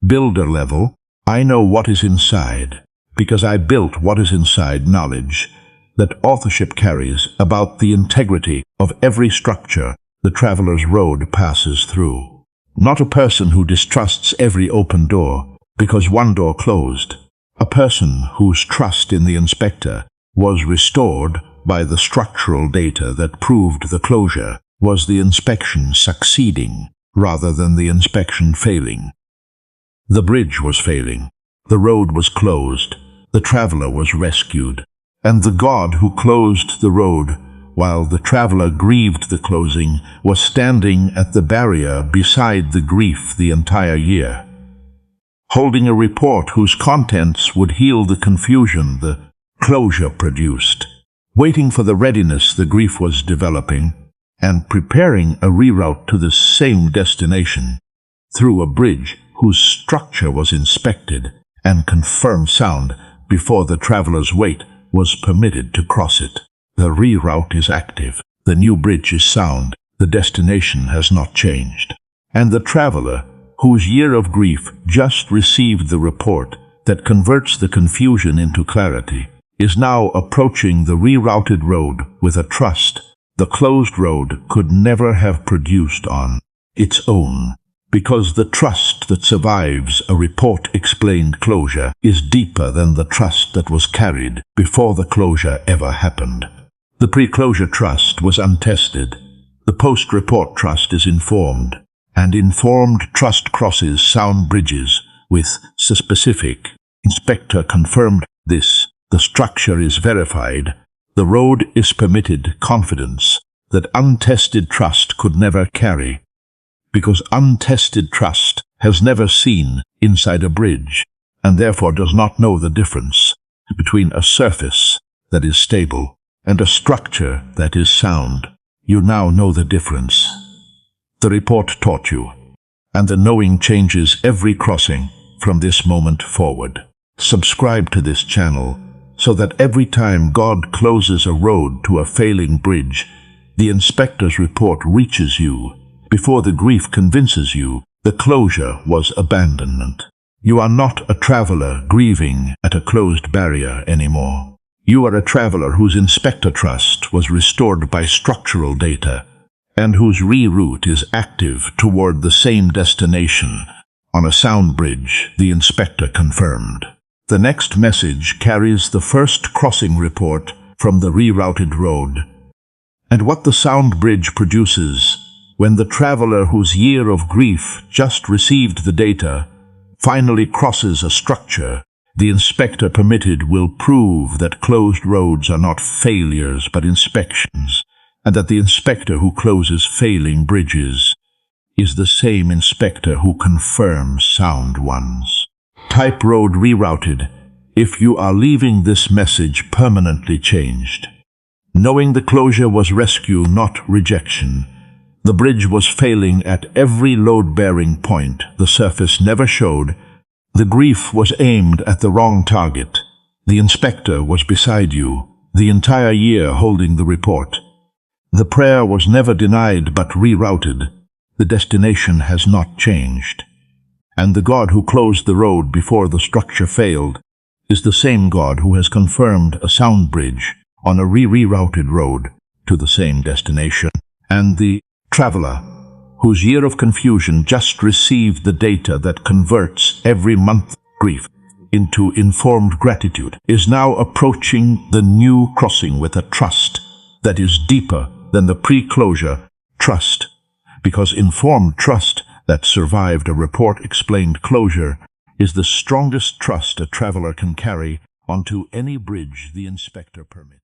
Speaker 1: builder level, I know what is inside, because I built what is inside knowledge that authorship carries about the integrity of every structure the traveler's road passes through. Not a person who distrusts every open door because one door closed. A person whose trust in the inspector was restored by the structural data that proved the closure was the inspection succeeding rather than the inspection failing. The bridge was failing, the road was closed, the traveler was rescued, and the God who closed the road while the traveler grieved the closing was standing at the barrier beside the grief the entire year, holding a report whose contents would heal the confusion the closure produced, waiting for the readiness the grief was developing, and preparing a reroute to the same destination through a bridge whose structure was inspected and confirmed sound before the traveler's weight was permitted to cross it. The reroute is active, the new bridge is sound, the destination has not changed, and the traveler, whose year of grief just received the report that converts the confusion into clarity, is now approaching the rerouted road with a trust the closed road could never have produced on its own, because the trust that survives a report-explained closure is deeper than the trust that was carried before the closure ever happened. The pre-closure trust was untested. The post-report trust is informed, and informed trust crosses sound bridges with specific. Inspector confirmed this. The structure is verified. The road is permitted confidence that untested trust could never carry, because untested trust has never seen inside a bridge, and therefore does not know the difference between a surface that is stable and a structure that is sound. You now know the difference. The report taught you, and the knowing changes every crossing from this moment forward. Subscribe to this channel so that every time God closes a road to a failing bridge, the inspector's report reaches you before the grief convinces you the closure was abandonment. You are not a traveler grieving at a closed barrier anymore. You are a traveler whose inspector trust was restored by structural data, and whose reroute is active toward the same destination on a sound bridge the inspector confirmed. The next message carries the first crossing report from the rerouted road, and what the sound bridge produces when the traveler whose year of grief just received the data finally crosses a structure the inspector permitted will prove that closed roads are not failures but inspections, and that the inspector who closes failing bridges is the same inspector who confirms sound ones. Type road rerouted if you are leaving this message permanently changed. Knowing the closure was rescue, not rejection. The bridge was failing at every load-bearing point. The surface never showed. The grief was aimed at the wrong target. The inspector was beside you the entire year holding the report. The prayer was never denied but rerouted. The destination has not changed. And the God who closed the road before the structure failed is the same God who has confirmed a sound bridge on a rerouted road to the same destination. And the traveler, whose year of confusion just received the data that converts every month grief into informed gratitude, is now approaching the new crossing with a trust that is deeper than the pre-closure trust, because informed trust that survived a report-explained closure is the strongest trust a traveler can carry onto any bridge the inspector permits.